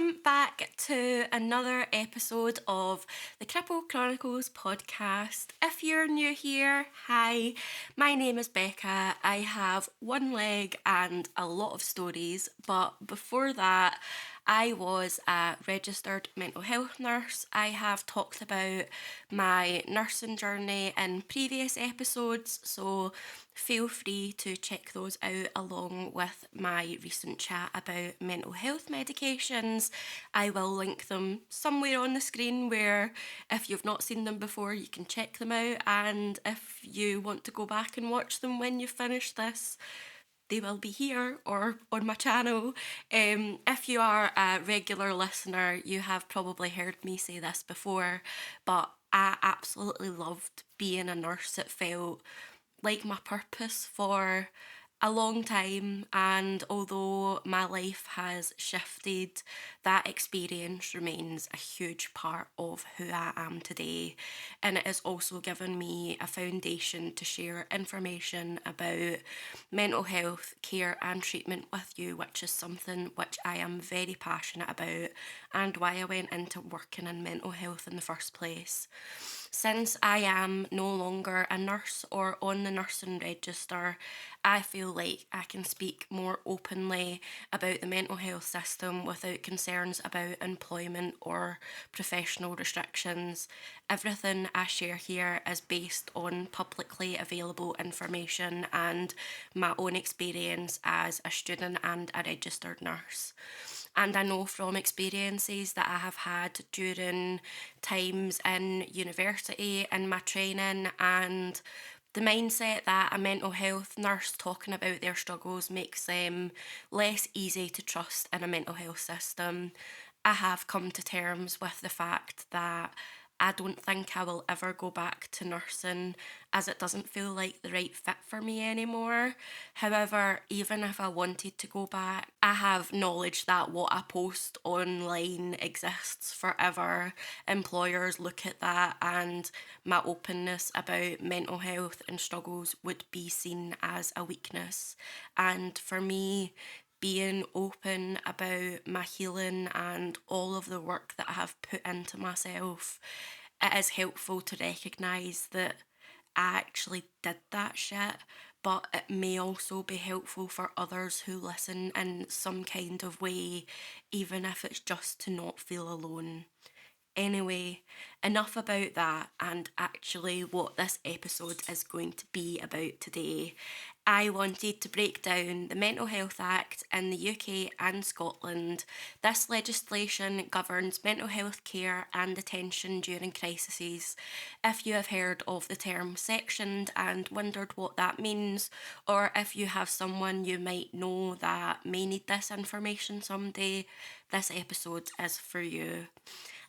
welcome back to another episode of the Chronicles podcast. If you're new here, hi, my name is Becca. I have one leg and a lot of stories, but before that, I was a registered mental health nurse. I have talked about my nursing journey in previous episodes, so feel free to check those out along with my recent chat about mental health medications. I will link them somewhere on the screen where if you've not seen them before you can check them out, and if you want to go back and watch them when you've finished this, they will be here or on my channel. If you are a regular listener, you have probably heard me say this before, but I absolutely loved being a nurse. It felt like my purpose for a long time, and although my life has shifted, that experience remains a huge part of who I am today, and it has also given me a foundation to share information about mental health care and treatment with you, which is something which I am very passionate about and why I went into working in mental health in the first place. Since I am no longer a nurse or on the nursing register, I feel like I can speak more openly about the mental health system without concerns about employment or professional restrictions. Everything I share here is based on publicly available information and my own experience as a student and a registered nurse. And I know from experiences that I have had during times in university and my training, and the mindset that a mental health nurse talking about their struggles makes them less easy to trust in a mental health system. I have come to terms with the fact that I don't think I will ever go back to nursing, as it doesn't feel like the right fit for me anymore. However, even if I wanted to go back, I have knowledge that what I post online exists forever. Employers look at that, and my openness about mental health and struggles would be seen as a weakness. And for me, being open about my healing and all of the work that I have put into myself, it is helpful to recognise that I actually did that shit, but it may also be helpful for others who listen in some kind of way, even if it's just to not feel alone. Anyway, enough about that, and actually what this episode is going to be about today. I wanted to break down the Mental Health Act in the UK and Scotland. This legislation governs mental health care and attention during crises. If you have heard of the term sectioned and wondered what that means, or if you have someone you might know that may need this information someday, this episode is for you.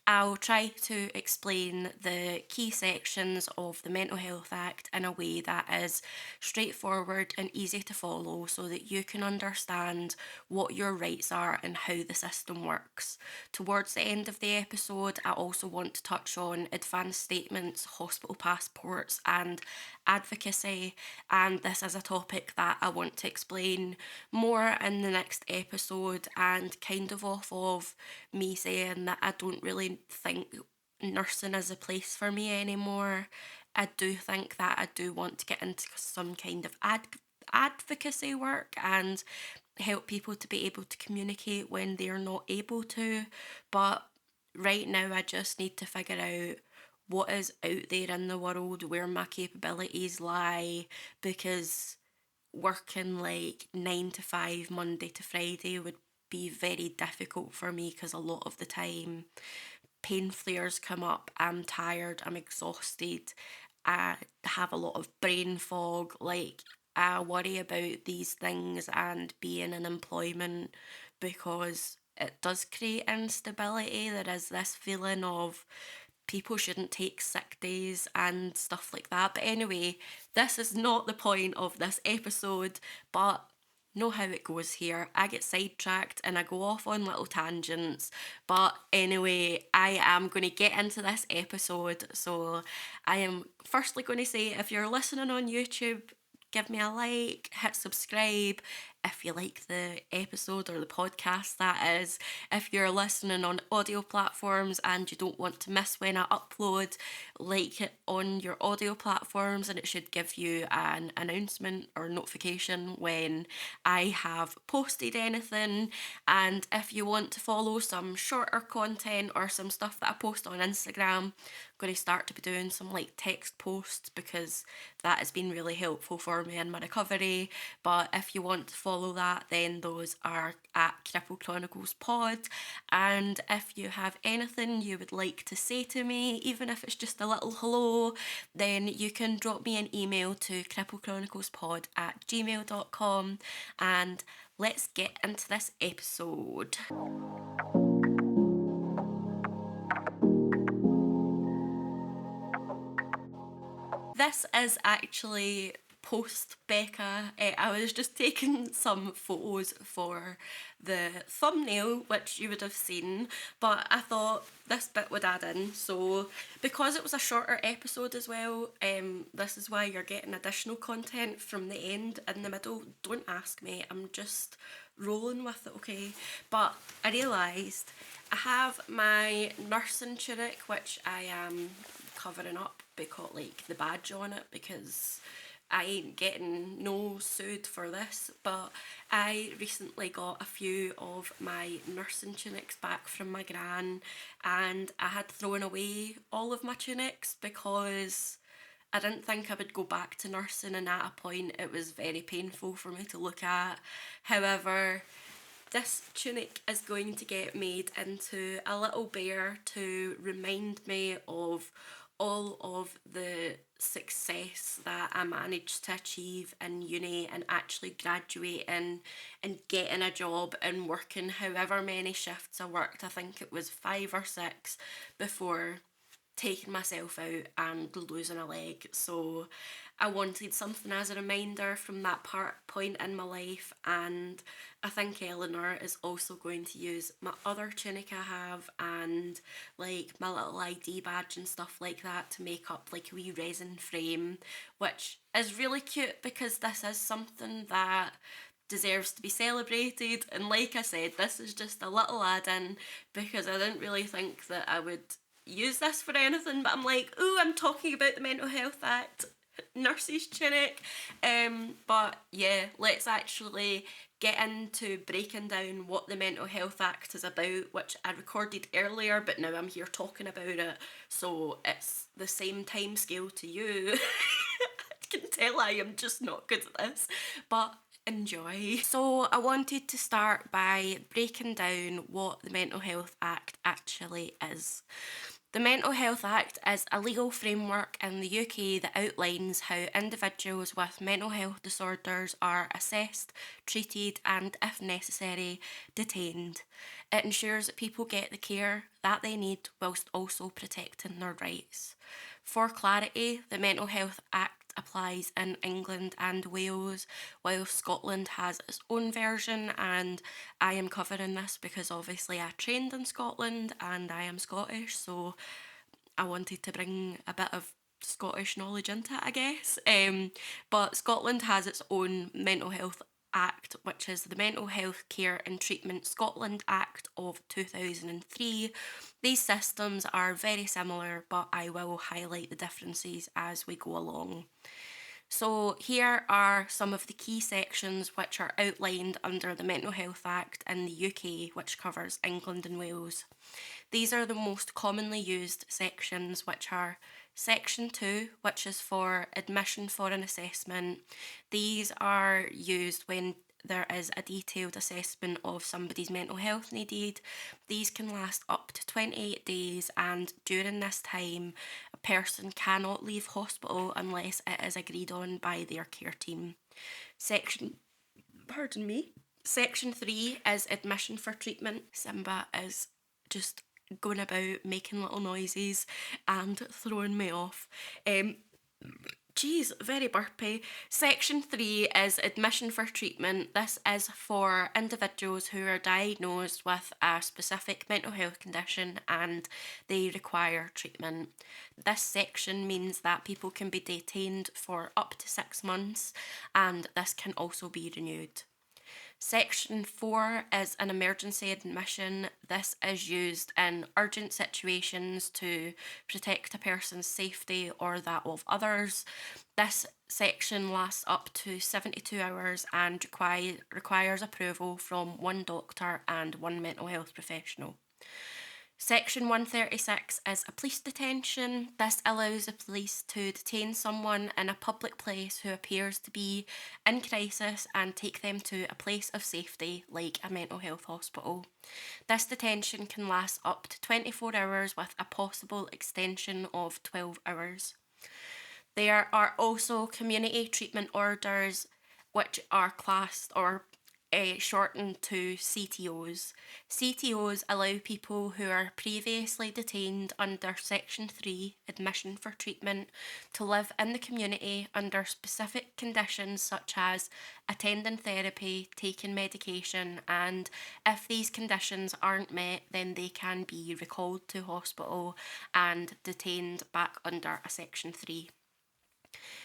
I'll try to explain the key sections of the Mental Health Act in a way that is straightforward and easy to follow so that you can understand what your rights are and how the system works. Towards the end of the episode, I also want to touch on advanced statements, hospital passports, and advocacy, and this is a topic that I want to explain more in the next episode, and kind of off of me saying that I don't really think nursing is a place for me anymore. I do think that I do want to get into some kind of advocacy work and help people to be able to communicate when they're not able to, but right now I just need to figure out what is out there in the world, where my capabilities lie, because working like 9 to 5 Monday to Friday would be very difficult for me, because a lot of the time pain flares come up, I'm tired, I'm exhausted, I have a lot of brain fog, like I worry about these things and being in employment because it does create instability. There is this feeling of people shouldn't take sick days and stuff like that. But anyway, this is not the point of this episode, but know how it goes here. I get sidetracked and I go off on little tangents. But anyway, I am going to get into this episode. So I am firstly going to say, if you're listening on YouTube, give me a like, hit subscribe. if you like the episode or the podcast, that is. If you're listening on audio platforms and you don't want to miss when I upload, like it on your audio platforms, and it should give you an announcement or notification when I have posted anything. And if you want to follow some shorter content or some stuff that I post on Instagram, I'm going to start to be doing some like text posts because that has been really helpful for me in my recovery. But if you want to follow that, then those are at Cripple Chronicles Pod. And if you have anything you would like to say to me, even if it's just a little hello, then you can drop me an email to cripplecchroniclespod@gmail.com, and let's get into this episode. This is actually post Becca. I was just taking some photos for the thumbnail, which you would have seen, but I thought this bit would add in. So because it was a shorter episode as well, this is why you're getting additional content from the end in the middle. Don't ask me, I'm just rolling with it, okay? But I realised I have my nursing tunic, which I am covering up because like the badge on it, because I ain't getting no sued for this. But I recently got a few of my nursing tunics back from my gran, and I had thrown away all of my tunics because I didn't think I would go back to nursing, and at a point it was very painful for me to look at. However, this tunic is going to get made into a little bear to remind me of all of the success that I managed to achieve in uni and actually graduating and getting a job and working however many shifts I worked. I think it was 5 or 6 before taking myself out and losing a leg. So I wanted something as a reminder from that point in my life, and I think Eleanor is also going to use my other tunic I have and like my little ID badge and stuff like that to make up like a wee resin frame, which is really cute because this is something that deserves to be celebrated. And like I said, this is just a little add-in because I didn't really think that I would use this for anything, but I'm like, ooh, I'm talking about the Mental Health Act nurse's tunic. But yeah, let's actually get into breaking down what the Mental Health Act is about, which I recorded earlier, but now I'm here talking about it, so it's the same time scale to you. I can tell I am just not good at this, but enjoy. So I wanted to start by breaking down what the Mental Health Act actually is. The Mental Health Act is a legal framework in the UK that outlines how individuals with mental health disorders are assessed, treated, and, if necessary, detained. It ensures that people get the care that they need whilst also protecting their rights. For clarity, the Mental Health Act applies in England and Wales, while Scotland has its own version, and I am covering this because obviously I trained in Scotland and I am Scottish, so I wanted to bring a bit of Scottish knowledge into it, I guess. But Scotland has its own mental health act, which is the Mental Health Care and Treatment Scotland Act of 2003. These systems are very similar, but I will highlight the differences as we go along. So here are some of the key sections which are outlined under the Mental Health Act in the UK, which covers England and Wales. These are the most commonly used sections, which are Section 2, which is for admission for an assessment. These are used when there is a detailed assessment of somebody's mental health needed. These can last up to 28 days, and during this time, a person cannot leave hospital unless it is agreed on by their care team. Section 3 is admission for treatment. Simba is just going about making little noises and throwing me off. Very burpy. Section 3 is admission for treatment. This is for individuals who are diagnosed with a specific mental health condition and they require treatment. This section means that people can be detained for up to 6 months, and this can also be renewed. Section 4 is an emergency admission. This is used in urgent situations to protect a person's safety or that of others. This section lasts up to 72 hours and requires approval from one doctor and one mental health professional. Section 136 is a police detention. This allows the police to detain someone in a public place who appears to be in crisis and take them to a place of safety, like a mental health hospital. This detention can last up to 24 hours with a possible extension of 12 hours. There are also community treatment orders, which are classed or shortened to CTOs. CTOs allow people who are previously detained under Section 3, admission for treatment, to live in the community under specific conditions such as attending therapy, taking medication, and if these conditions aren't met, then they can be recalled to hospital and detained back under a Section 3.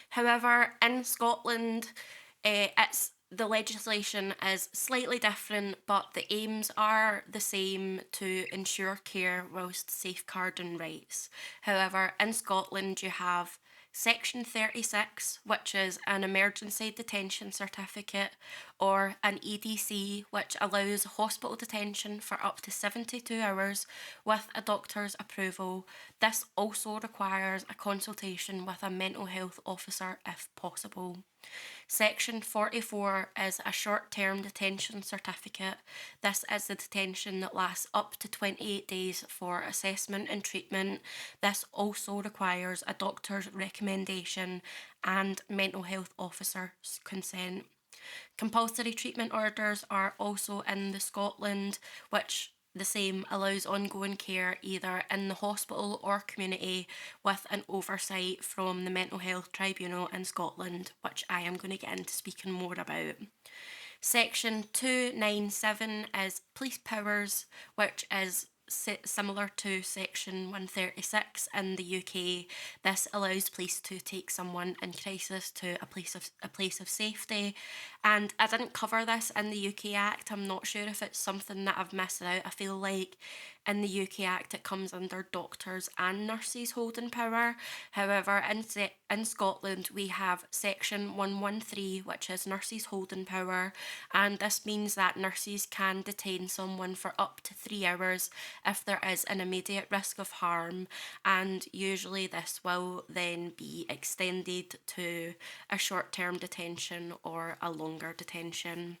However, in Scotland, the legislation is slightly different, but the aims are the same to ensure care whilst safeguarding rights. However, in Scotland, you have Section 36, which is an emergency detention certificate, or an EDC, which allows hospital detention for up to 72 hours with a doctor's approval. This also requires a consultation with a mental health officer if possible. Section 44 is a short-term detention certificate. This is the detention that lasts up to 28 days for assessment and treatment. This also requires a doctor's recommendation and mental health officer's consent. Compulsory treatment orders are also in the Scotland, which the same allows ongoing care either in the hospital or community with an oversight from the Mental Health Tribunal in Scotland, which I am going to get into speaking more about. Section 297 is police powers, which is similar to Section 136 in the UK. This allows police to take someone in crisis to a place of safety. And I didn't cover this in the UK Act. I'm not sure if it's something that I've missed out. I feel like in the UK Act it comes under doctors and nurses holding power. However, in Scotland we have Section 113, which is nurses holding power, and this means that nurses can detain someone for up to 3 hours if there is an immediate risk of harm, and usually this will then be extended to a short-term detention or a longer detention.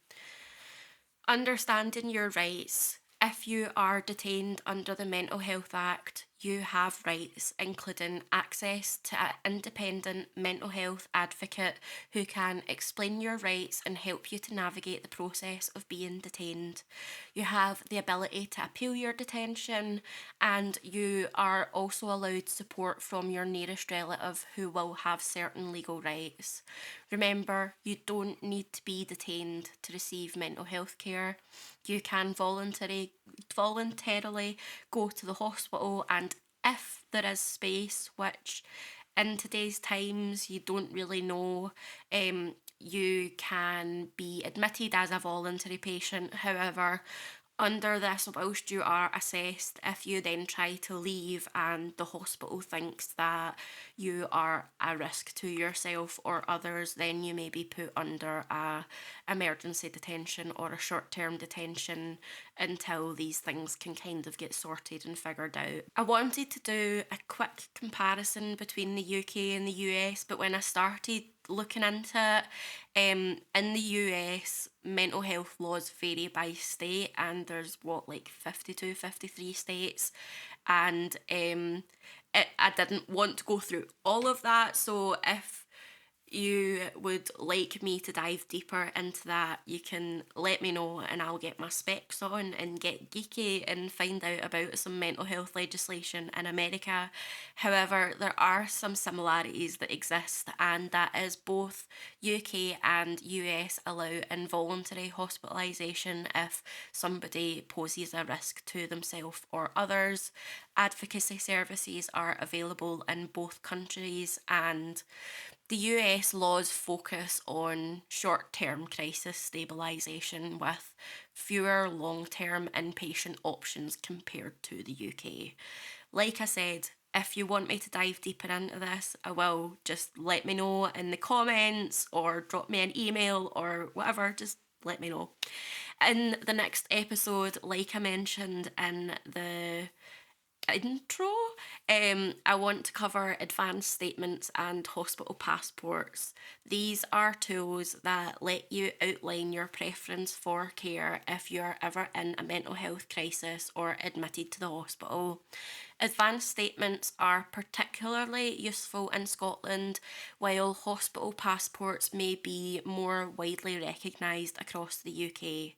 Understanding your rights. If you are detained under the Mental Health Act, you have rights including access to an independent mental health advocate who can explain your rights and help you to navigate the process of being detained. You have the ability to appeal your detention, and you are also allowed support from your nearest relative who will have certain legal rights. Remember, you don't need to be detained to receive mental health care. You can voluntarily go to the hospital, and if there is space, which in today's times you don't really know, you can be admitted as a voluntary patient. However, under this, whilst you are assessed, if you then try to leave and the hospital thinks that you are a risk to yourself or others, then you may be put under a emergency detention or a short-term detention until these things can kind of get sorted and figured out. I wanted to do a quick comparison between the UK and the US, but when I started looking into it, in the US, mental health laws vary by state, and there's 52, 53 states, and I didn't want to go through all of that, so if you would like me to dive deeper into that, you can let me know and I'll get my specs on and get geeky and find out about some mental health legislation in America. However, there are some similarities that exist, and that is both UK and US allow involuntary hospitalisation if somebody poses a risk to themselves or others, advocacy services are available in both countries, and the US laws focus on short term crisis stabilisation with fewer long term inpatient options compared to the UK. Like I said, if you want me to dive deeper into this, I will. Just let me know in the comments or drop me an email or whatever. Just let me know. In the next episode, like I mentioned in the intro, I want to cover advanced statements and hospital passports. These are tools that let you outline your preference for care if you're ever in a mental health crisis or admitted to the hospital. Advanced statements are particularly useful in Scotland, while hospital passports may be more widely recognised across the UK.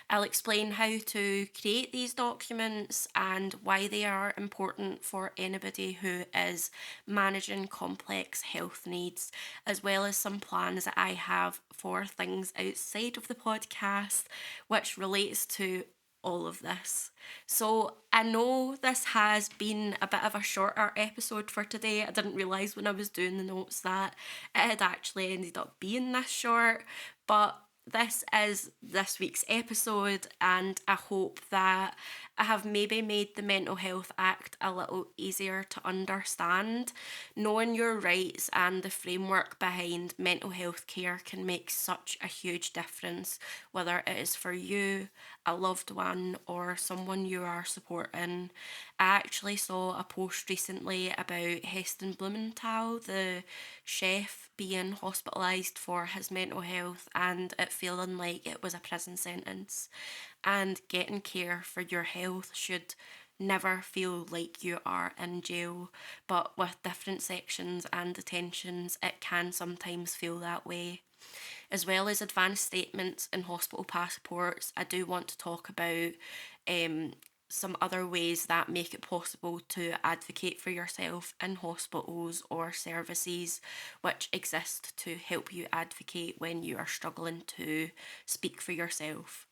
I'll explain how to create these documents and why they are important for anybody who is managing complex health needs, as well as some plans that I have for things outside of the podcast, which relates to all of this. So I know this has been a bit of a shorter episode for today. I didn't realise when I was doing the notes that it had actually ended up being this short, but this is this week's episode, and I hope that I have maybe made the Mental Health Act a little easier to understand. Knowing your rights and the framework behind mental health care can make such a huge difference, whether it is for you, a loved one, or someone you are supporting. I actually saw a post recently about Heston Blumenthal, the chef, being hospitalised for his mental health and it feeling like it was a prison sentence. And getting care for your health should never feel like you are in jail, but with different sections and detentions, it can sometimes feel that way. As well as advanced statements and hospital passports, I do want to talk about um, some other ways that make it possible to advocate for yourself in hospitals or services which exist to help you advocate when you are struggling to speak for yourself.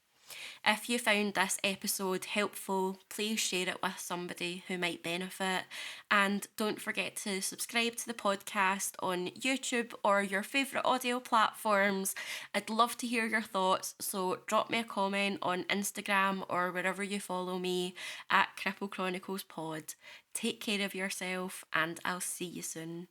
If you found this episode helpful, please share it with somebody who might benefit. And don't forget to subscribe to the podcast on YouTube or your favourite audio platforms. I'd love to hear your thoughts, so drop me a comment on Instagram or wherever you follow me at Cripple Chronicles Pod. Take care of yourself, and I'll see you soon.